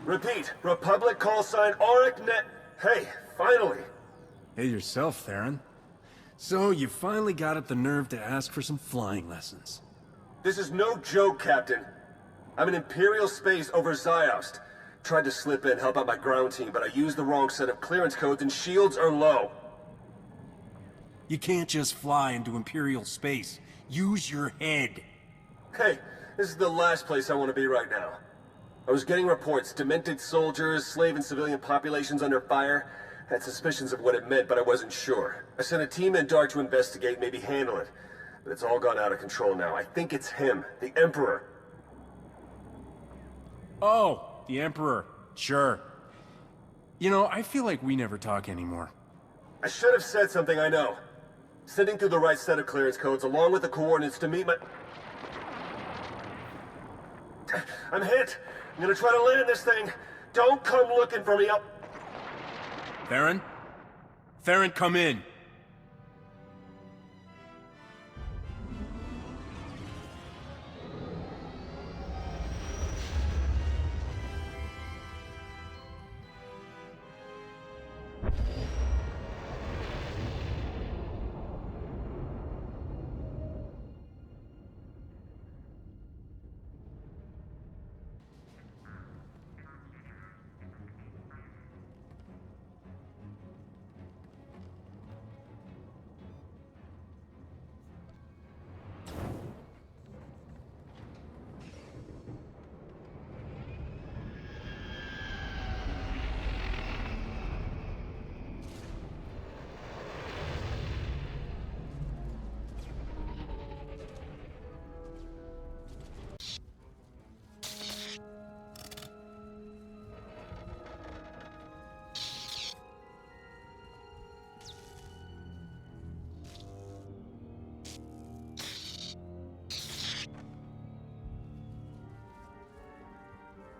Repeat, Republic call sign Auric Net. Hey, finally. Hey yourself, Theron. So, you finally got up the nerve to ask for some flying lessons. This is no joke, Captain. I'm in Imperial space over Ziost. Tried to slip in, help out my ground team, but I used the wrong set of clearance codes and shields are low. You can't just fly into Imperial space. Use your head. Hey, this is the last place I want to be right now. I was getting reports, demented soldiers, slave and civilian populations under fire. Had suspicions of what it meant, but I wasn't sure. I sent a team in dark to investigate, maybe handle it. But it's all gone out of control now. I think it's him, the Emperor. Oh, the Emperor. Sure. You know, I feel like we never talk anymore. I should have said something, I know. Sending through the right set of clearance codes, along with the coordinates to meet my... I'm hit! I'm gonna try to land this thing! Don't come looking for me up... Theron? Theron, come in!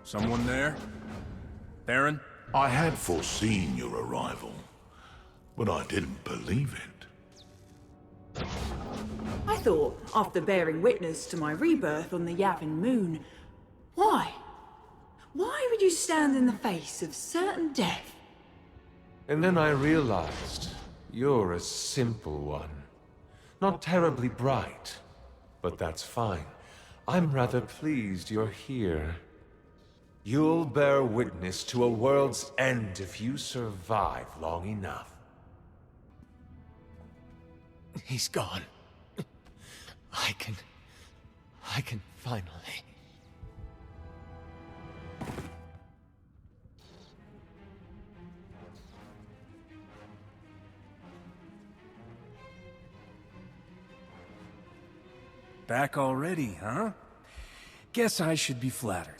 Someone there? Theron? I had foreseen your arrival, but I didn't believe it. I thought, after bearing witness to my rebirth on the Yavin moon, why? Why would you stand in the face of certain death? And then I realized, you're a simple one. Not terribly bright, but that's fine. I'm rather pleased you're here. You'll bear witness to a world's end if you survive long enough. He's gone. I can finally... Back already, huh? Guess I should be flattered.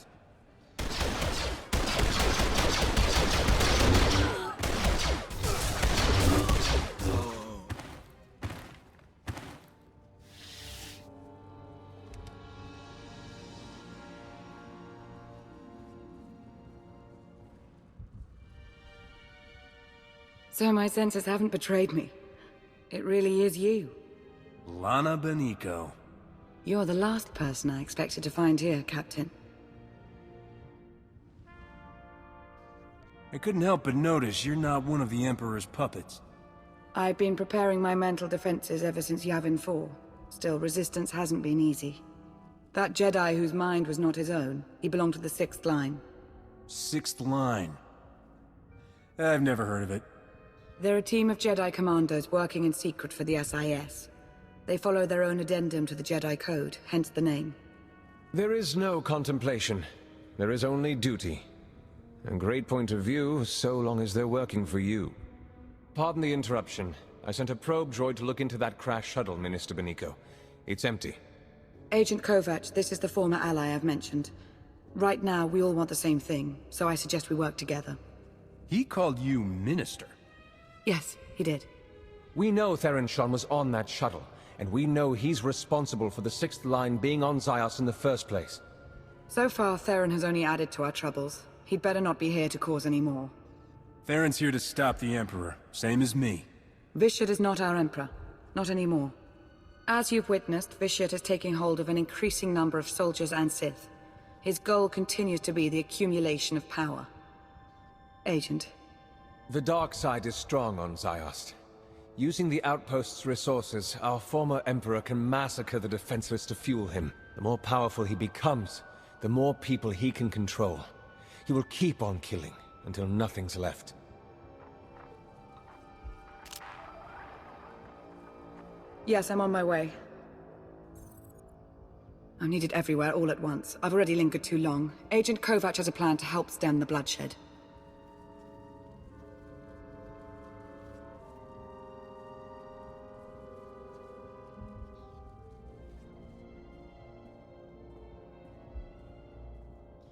So my senses haven't betrayed me. It really is you. Lana Beniko. You're the last person I expected to find here, Captain. I couldn't help but notice you're not one of the Emperor's puppets. I've been preparing my mental defenses ever since Yavin 4. Still, resistance hasn't been easy. That Jedi whose mind was not his own, he belonged to the 6th line. 6th line? I've never heard of it. They're a team of Jedi commandos working in secret for the SIS. They follow their own addendum to the Jedi Code, hence the name. There is no contemplation. There is only duty. A great point of view, so long as they're working for you. Pardon the interruption. I sent a probe droid to look into that crash shuttle, Minister Beniko. It's empty. Agent Kovac, this is the former ally I've mentioned. Right now, we all want the same thing, so I suggest we work together. He called you Minister. Yes, he did. We know Theron Shan was on that shuttle, and we know he's responsible for the 6th line being on Ziost in the first place. So far, Theron has only added to our troubles. He'd better not be here to cause any more. Theron's here to stop the Emperor, same as me. Vishet is not our Emperor. Not anymore. As you've witnessed, Vishet is taking hold of an increasing number of soldiers and Sith. His goal continues to be the accumulation of power. Agent. The dark side is strong on Ziost. Using the outpost's resources, our former Emperor can massacre the defenseless to fuel him. The more powerful he becomes, the more people he can control. He will keep on killing until nothing's left. Yes, I'm on my way. I'm needed everywhere all at once. I've already lingered too long. Agent Kovac has a plan to help stem the bloodshed.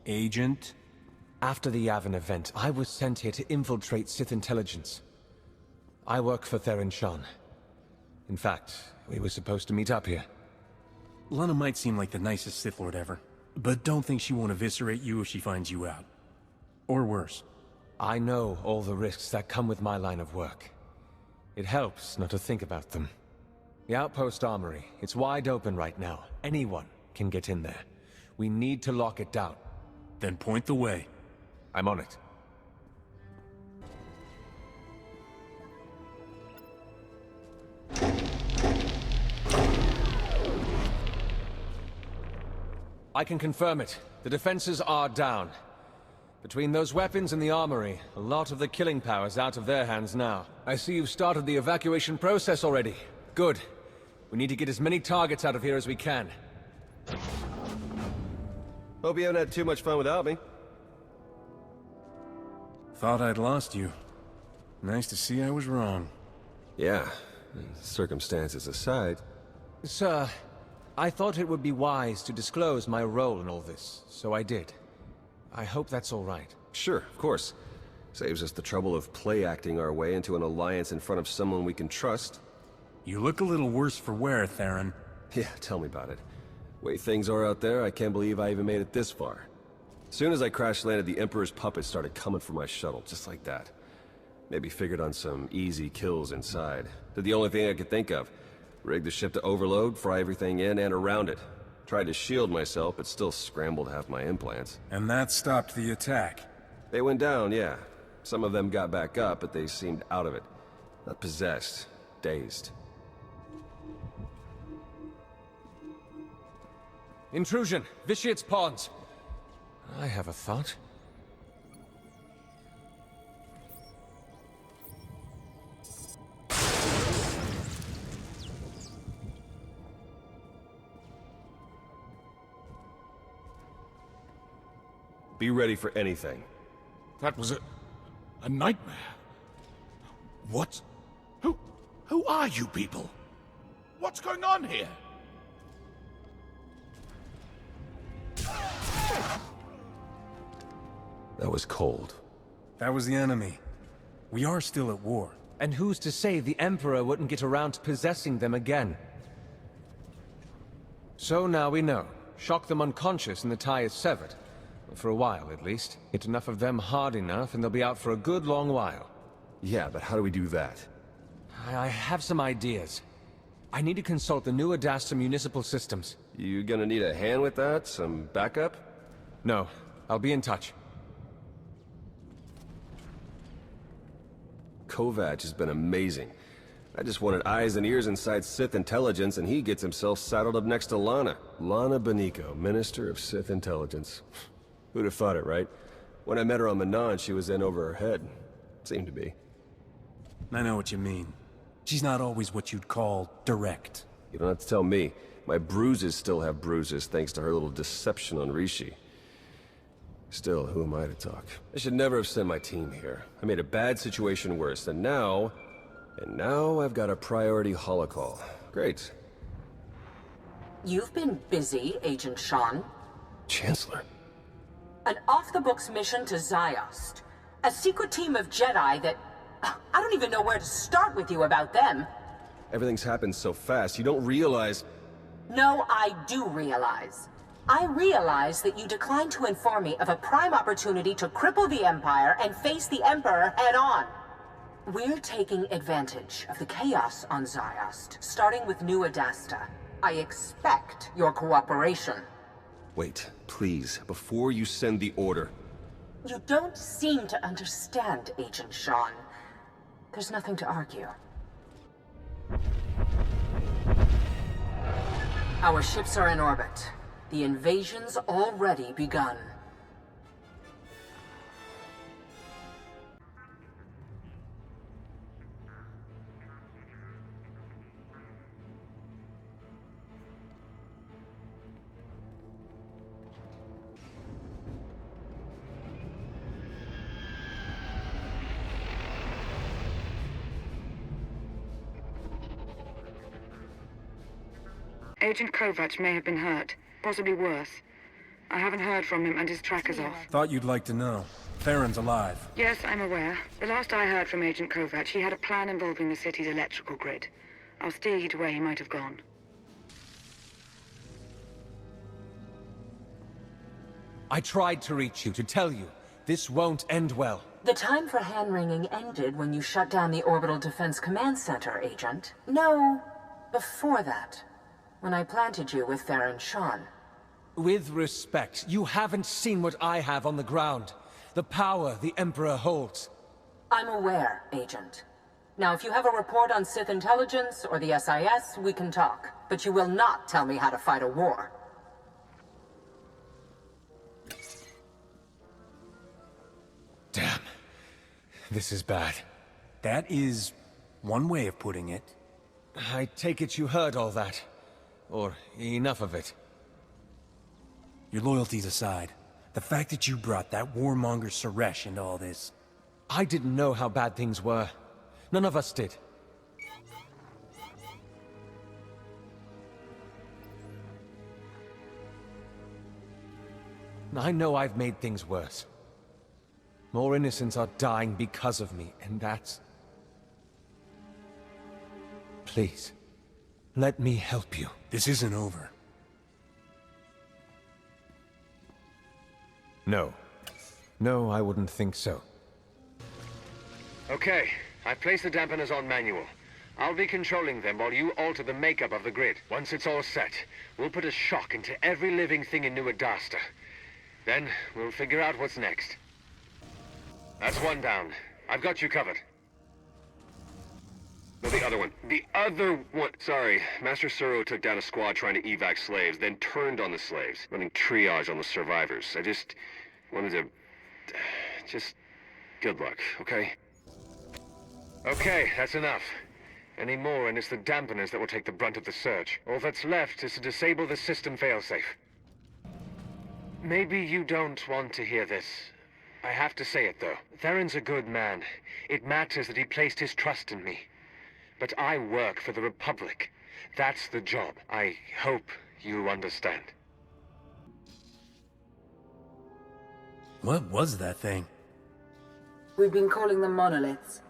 Agent? After the Yavin event, I was sent here to infiltrate Sith intelligence. I work for Theron Shan. In fact, we were supposed to meet up here. Lana might seem like the nicest Sith Lord ever, but don't think she won't eviscerate you if she finds you out. Or worse. I know all the risks that come with my line of work. It helps not to think about them. The outpost armory, it's wide open right now. Anyone can get in there. We need to lock it down. Then point the way. I'm on it. I can confirm it. The defenses are down. Between those weapons and the armory, a lot of the killing power's out of their hands now. I see you've started the evacuation process already. Good. We need to get as many targets out of here as we can. Hope you haven't had too much fun without me. Thought I'd lost you. Nice to see I was wrong. Yeah, circumstances aside. Sir, I thought it would be wise to disclose my role in all this, so I did. I hope that's all right. Sure, of course. Saves us the trouble of play-acting our way into an alliance in front of someone we can trust. You look a little worse for wear, Theron. Yeah, tell me about it. Way things are out there, I can't believe I even made it this far. As soon as I crash-landed, the Emperor's puppets started coming for my shuttle, just like that. Maybe figured on some easy kills inside. Did the only thing I could think of. Rigged the ship to overload, fry everything in and around it. Tried to shield myself, but still scrambled half my implants. And that stopped the attack. They went down, yeah. Some of them got back up, but they seemed out of it. Not possessed. Dazed. Intrusion! Vitiate's pawns! I have a thought. Be ready for anything. That was a nightmare. What? Who are you people? What's going on here? That was cold. That was the enemy. We are still at war. And who's to say the Emperor wouldn't get around to possessing them again? So now we know. Shock them unconscious and the tie is severed. For a while, at least. Hit enough of them hard enough and they'll be out for a good long while. Yeah, but how do we do that? I have some ideas. I need to consult the new Adasta municipal systems. You gonna need a hand with that? Some backup? No, I'll be in touch. Kovac has been amazing. I just wanted eyes and ears inside Sith intelligence, and he gets himself saddled up next to Lana. Lana Beniko, Minister of Sith Intelligence. Who'd have thought it, right? When I met her on Manon, she was in over her head. Seemed to be. I know what you mean. She's not always what you'd call direct. You don't have to tell me. My bruises still have bruises thanks to her little deception on Rishi. Still, who am I to talk? I should never have sent my team here. I made a bad situation worse, and now I've got a priority holocall. Great. You've been busy, Agent Shan. Chancellor. An off-the-books mission to Ziost. A secret team of Jedi that... I don't even know where to start with you about them. Everything's happened so fast, you don't realize... No, I do realize. I realize that you declined to inform me of a prime opportunity to cripple the Empire and face the Emperor head-on. We're taking advantage of the chaos on Ziost, starting with New Adasta. I expect your cooperation. Wait, please, before you send the order. You don't seem to understand, Agent Shan. There's nothing to argue. Our ships are in orbit. The invasion's already begun. Agent Kovac may have been hurt, possibly worse. I haven't heard from him and his tracker's off. Thought you'd like to know. Theron's alive. Yes, I'm aware. The last I heard from Agent Kovac, he had a plan involving the city's electrical grid. I'll steer you to where he might have gone. I tried to reach you, to tell you. This won't end well. The time for hand-wringing ended when you shut down the Orbital Defense Command Center, Agent. No, before that. When I planted you with Theron Shan. With respect, you haven't seen what I have on the ground. The power the Emperor holds. I'm aware, Agent. Now, if you have a report on Sith intelligence or the SIS, we can talk. But you will not tell me how to fight a war. Damn. This is bad. That is one way of putting it. I take it you heard all that. Or enough of it. Your loyalties aside, the fact that you brought that warmonger Suresh into all this... I didn't know how bad things were. None of us did. I know I've made things worse. More innocents are dying because of me, and that's... Please, let me help you. This isn't over. No. No, I wouldn't think so. Okay, I've placed the dampeners on manual. I'll be controlling them while you alter the makeup of the grid. Once it's all set, we'll put a shock into every living thing in New Adasta. Then, we'll figure out what's next. That's one down. I've got you covered. No, the other one. The other one! Sorry, Master Suro took down a squad trying to evac slaves, then turned on the slaves, running triage on the survivors. I just wanted to... just... good luck, okay? Okay, that's enough. Any more and it's the dampeners that will take the brunt of the surge. All that's left is to disable the system failsafe. Maybe you don't want to hear this. I have to say it, though. Theron's a good man. It matters that he placed his trust in me. But I work for the Republic. That's the job. I hope you understand. What was that thing? We've been calling them monoliths.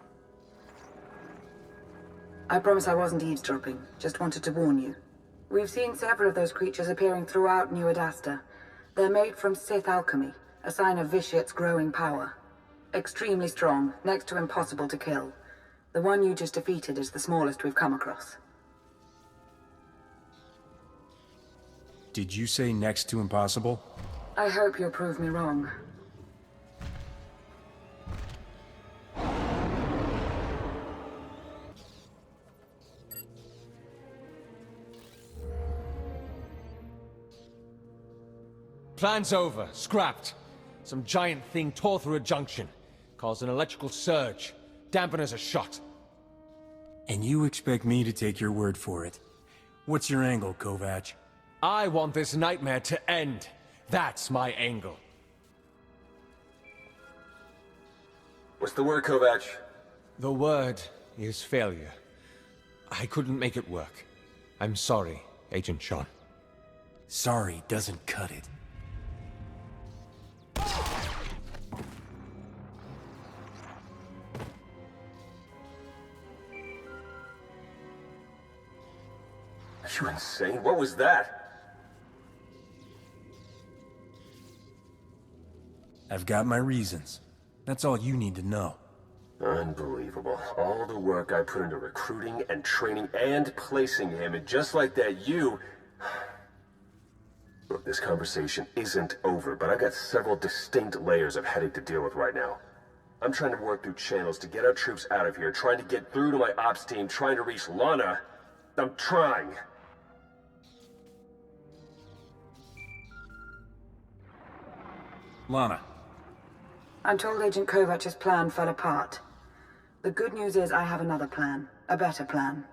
I promise I wasn't eavesdropping. Just wanted to warn you. We've seen several of those creatures appearing throughout New Adasta. They're made from Sith alchemy, a sign of Vitiate's growing power. Extremely strong, next to impossible to kill. The one you just defeated is the smallest we've come across. Did you say next to impossible? I hope you'll prove me wrong. Plan's over. Scrapped. Some giant thing tore through a junction. Caused an electrical surge. Dampeners are shot. And you expect me to take your word for it? What's your angle, Kovac? I want this nightmare to end. That's my angle. What's the word, Kovac? The word is failure. I couldn't make it work. I'm sorry, Agent Shan. Sorry doesn't cut it. Are you insane? What was that? I've got my reasons. That's all you need to know. Unbelievable. All the work I put into recruiting and training and placing him, and just like that, you... Look, this conversation isn't over, but I've got several distinct layers of headache to deal with right now. I'm trying to work through channels to get our troops out of here, trying to get through to my ops team, trying to reach Lana. I'm trying. Lana. I'm told Agent Kovach's plan fell apart. The good news is I have another plan. A better plan.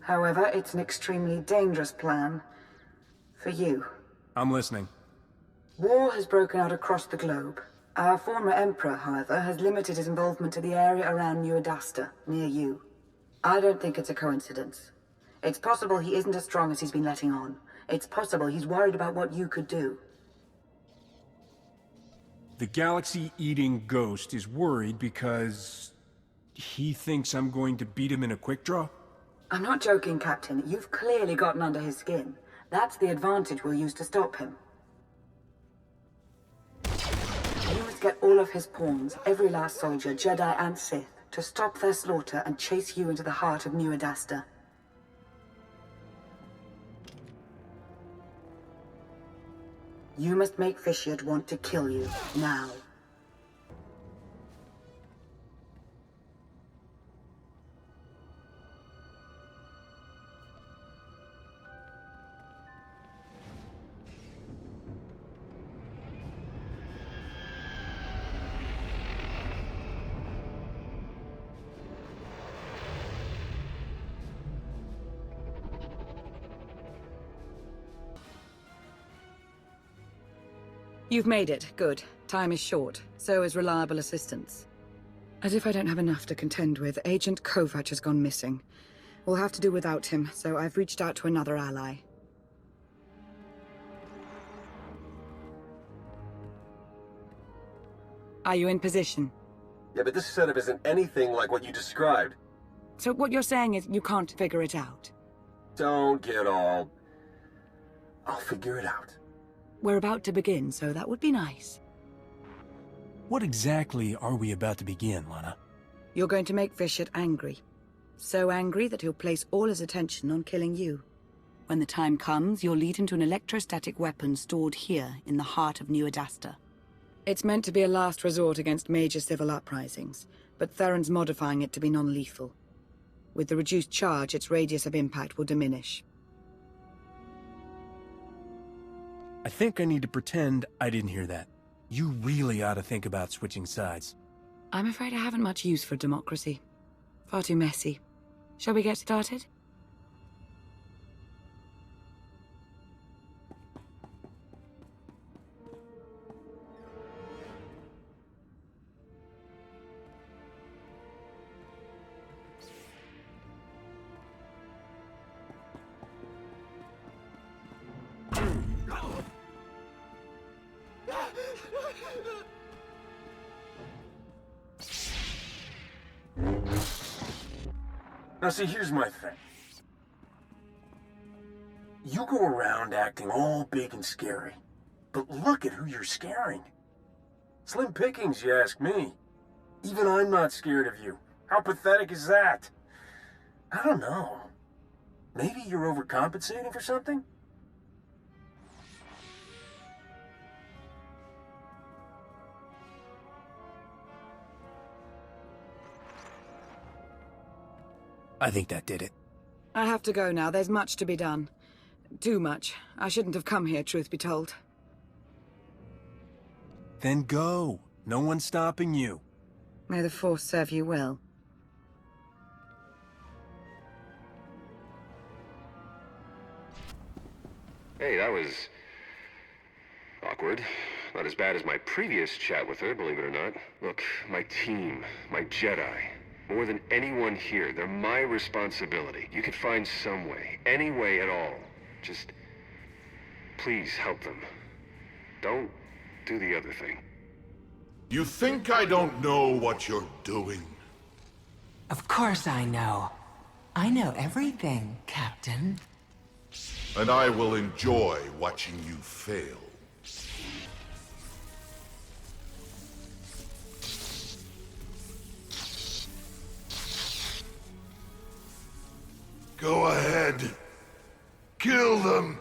However, it's an extremely dangerous plan. For you. I'm listening. War has broken out across the globe. Our former Emperor, however, has limited his involvement to the area around New Adasta, near you. I don't think it's a coincidence. It's possible he isn't as strong as he's been letting on. It's possible he's worried about what you could do. The galaxy-eating ghost is worried because he thinks I'm going to beat him in a quick draw? I'm not joking, Captain. You've clearly gotten under his skin. That's the advantage we'll use to stop him. You must get all of his pawns, every last soldier, Jedi and Sith, to stop their slaughter and chase you into the heart of New Adasta. You must make Vitiate want to kill you, now. You've made it. Good. Time is short. So is reliable assistance. As if I don't have enough to contend with, Agent Kovach has gone missing. We'll have to do without him, so I've reached out to another ally. Are you in position? Yeah, but this setup isn't anything like what you described. So what you're saying is you can't figure it out? Don't get all... I'll figure it out. We're about to begin, so that would be nice. What exactly are we about to begin, Lana? You're going to make Vitiate angry. So angry that he'll place all his attention on killing you. When the time comes, you'll lead him to an electrostatic weapon stored here in the heart of New Adasta. It's meant to be a last resort against major civil uprisings, but Theron's modifying it to be non-lethal. With the reduced charge, its radius of impact will diminish. I think I need to pretend I didn't hear that. You really ought to think about switching sides. I'm afraid I haven't much use for democracy. Far too messy. Shall we get started? Now see, here's my thing. You go around acting all big and scary, but look at who you're scaring. Slim pickings, you ask me. Even I'm not scared of you. How pathetic is that? I don't know. Maybe you're overcompensating for something? I think that did it. I have to go now. There's much to be done. Too much. I shouldn't have come here, truth be told. Then go. No one's stopping you. May the Force serve you well. Hey, that was... awkward. Not as bad as my previous chat with her, believe it or not. Look, my team, my Jedi, more than anyone here, they're my responsibility. You could find some way, any way at all. Just... please help them. Don't do the other thing. You think I don't know what you're doing? Of course I know. I know everything, Captain. And I will enjoy watching you fail. Go ahead. Kill them.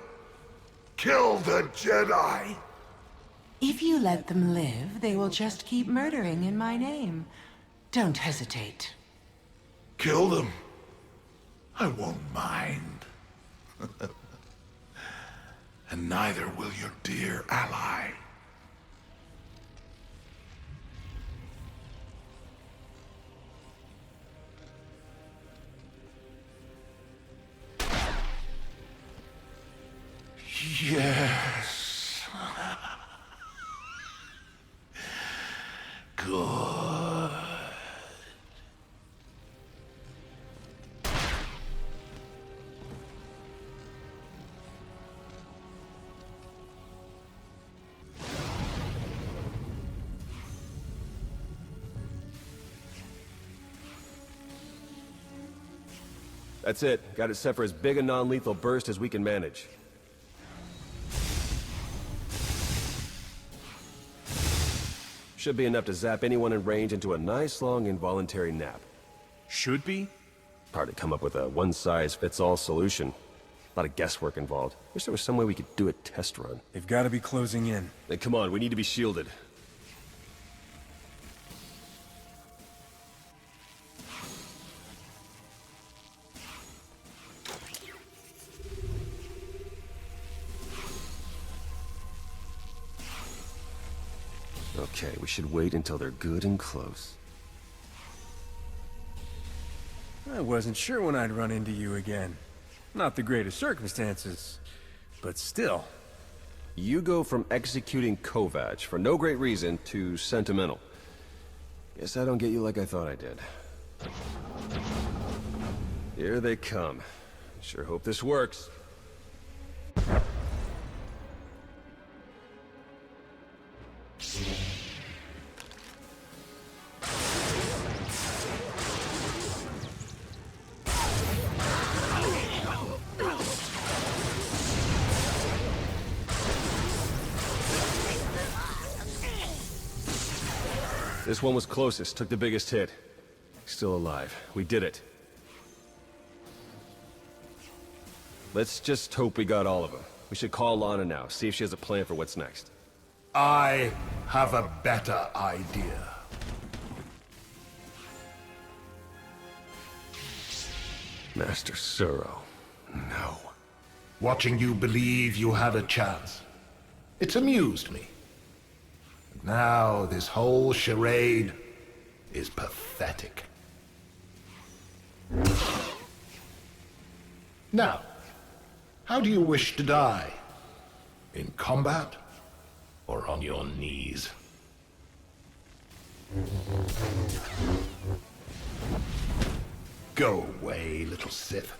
Kill the Jedi! If you let them live, they will just keep murdering in my name. Don't hesitate. Kill them. I won't mind. And neither will your dear ally. Yes. Good. That's it. Got it set for as big a non-lethal burst as we can manage. Should be enough to zap anyone in range into a nice long involuntary nap. Should be? Hard to come up with a one-size-fits-all solution. A lot of guesswork involved. Wish there was some way we could do a test run. They've got to be closing in. Then come on, we need to be shielded. Okay, we should wait until they're good and close. I wasn't sure when I'd run into you again. Not the greatest circumstances, but still. You go from executing Kovac for no great reason to sentimental. Guess I don't get you like I thought I did. Here they come. Sure hope this works. This one was closest, took the biggest hit. Still alive. We did it. Let's just hope we got all of them. We should call Lana now, see if she has a plan for what's next. I have a better idea. Master Suro. No. Watching you believe you had a chance. It's amused me. Now this whole charade is pathetic. Now, how do you wish to die? In combat or on your knees? Go away, little Sith.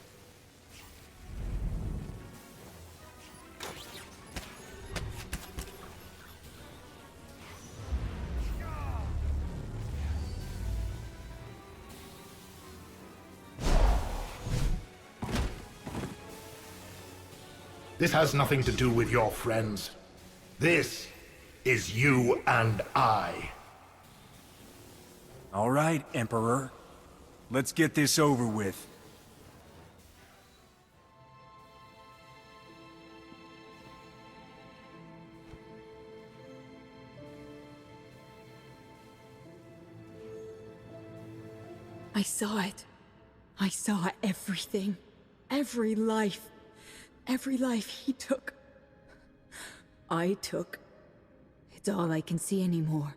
This has nothing to do with your friends. This is you and I. All right, Emperor. Let's get this over with. I saw it. I saw everything. Every life. Every life he took. I took. It's all I can see anymore.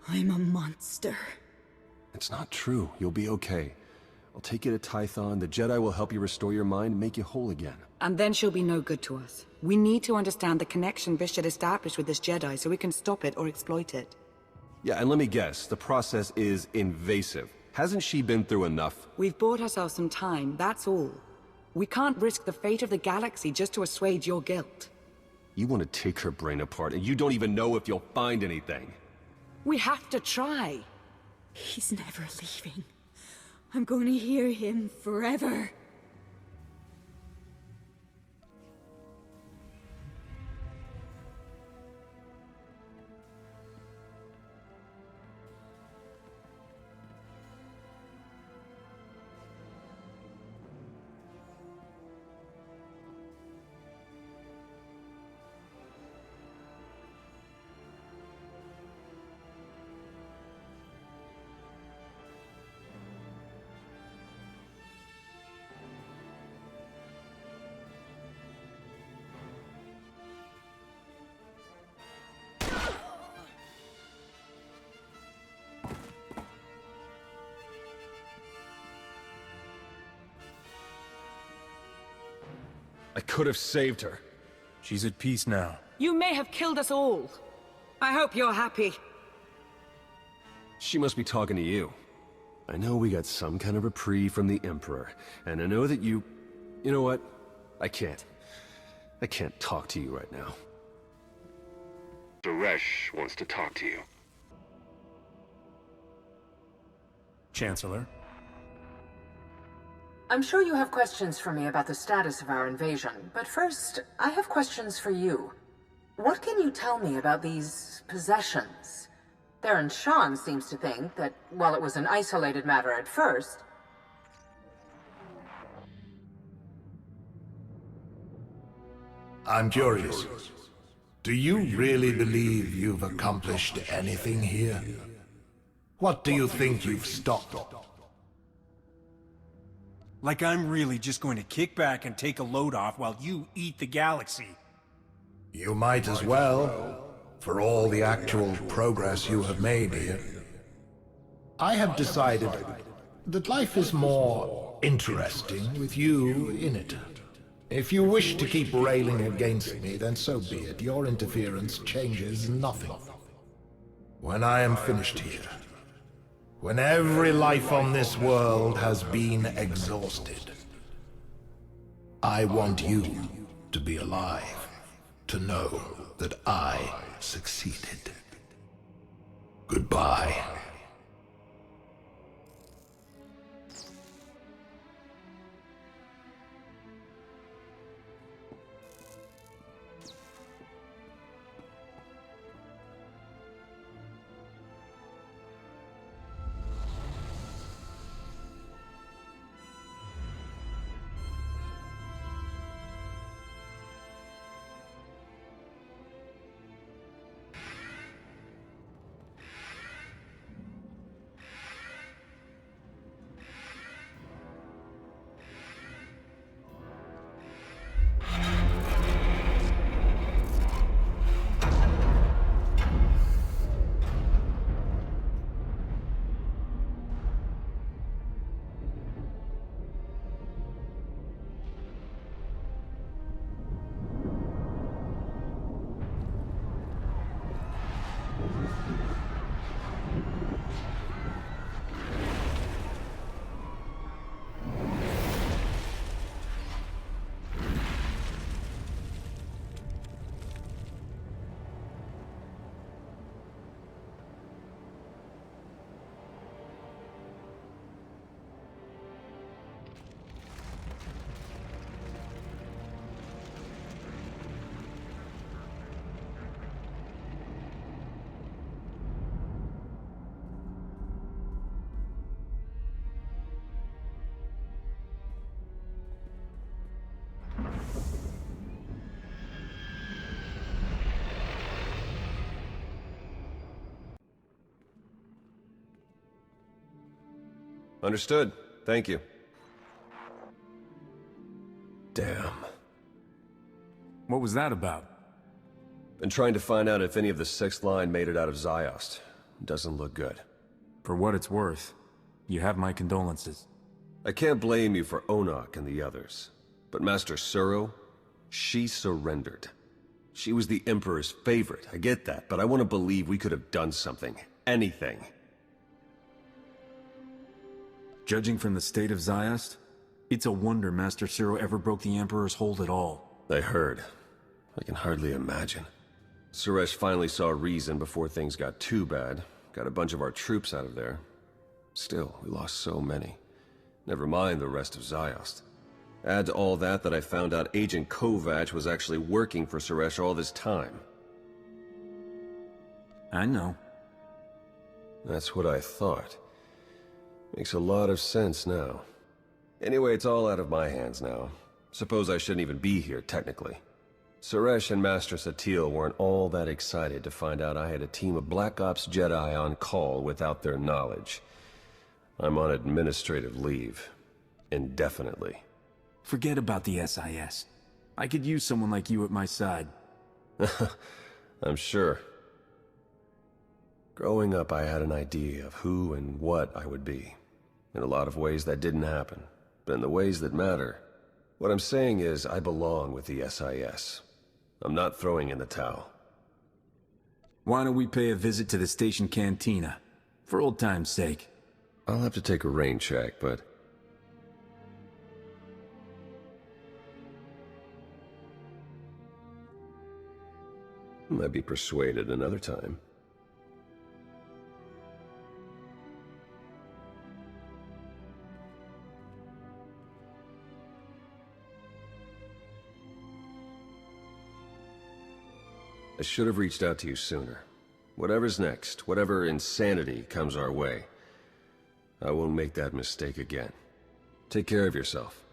I'm a monster. It's not true. You'll be okay. I'll take you to Tython. The Jedi will help you restore your mind and make you whole again. And then she'll be no good to us. We need to understand the connection Bishop established with this Jedi so we can stop it or exploit it. Yeah, and let me guess. The process is invasive. Hasn't she been through enough? We've bought ourselves some time, that's all. We can't risk the fate of the galaxy just to assuage your guilt. You want to take her brain apart, and you don't even know if you'll find anything. We have to try. He's never leaving. I'm going to hear him forever. I could have saved her. She's at peace now. You may have killed us all. I hope you're happy. She must be talking to you. I know we got some kind of reprieve from the Emperor, and I know that you... You know what? I can't talk to you right now. Suresh wants to talk to you. Chancellor? I'm sure you have questions for me about the status of our invasion, but first, I have questions for you. What can you tell me about these possessions? Theron Shan seems to think that, while it was an isolated matter at first... I'm curious. Do you really believe you've accomplished anything here? What do you think you've stopped? Like I'm really just going to kick back and take a load off while you eat the galaxy. You might as well, for all the actual progress you have made here. I have decided that life is more interesting with you in it. If you wish to keep railing against me, then so be it. Your interference changes nothing. When I am finished here, when every life on this world has been exhausted, I want you to be alive, to know that I succeeded. Goodbye. Understood. Thank you. Damn. What was that about? Been trying to find out if any of the 6th line made it out of Ziost. Doesn't look good. For what it's worth, you have my condolences. I can't blame you for Onak and the others. But Master Suro, she surrendered. She was the Emperor's favorite, I get that, but I want to believe we could have done something. Anything. Judging from the state of Ziost, it's a wonder Master Suro ever broke the Emperor's hold at all. I heard. I can hardly imagine. Suresh finally saw reason before things got too bad. Got a bunch of our troops out of there. Still, we lost so many. Never mind the rest of Ziost. Add to all that I found out Agent Kovac was actually working for Suresh all this time. I know. That's what I thought. Makes a lot of sense now. Anyway, it's all out of my hands now. Suppose I shouldn't even be here, technically. Suresh and Master Satil weren't all that excited to find out I had a team of Black Ops Jedi on call without their knowledge. I'm on administrative leave. Indefinitely. Forget about the SIS. I could use someone like you at my side. I'm sure. Growing up, I had an idea of who and what I would be. In a lot of ways, that didn't happen. But in the ways that matter, What I'm saying is, I belong with the SIS. I'm not throwing in the towel. Why don't we pay a visit to the station cantina? For old time's sake. I'll have to take a rain check, but... might be persuaded another time. I should have reached out to you sooner. Whatever's next, whatever insanity comes our way, I won't make that mistake again. Take care of yourself.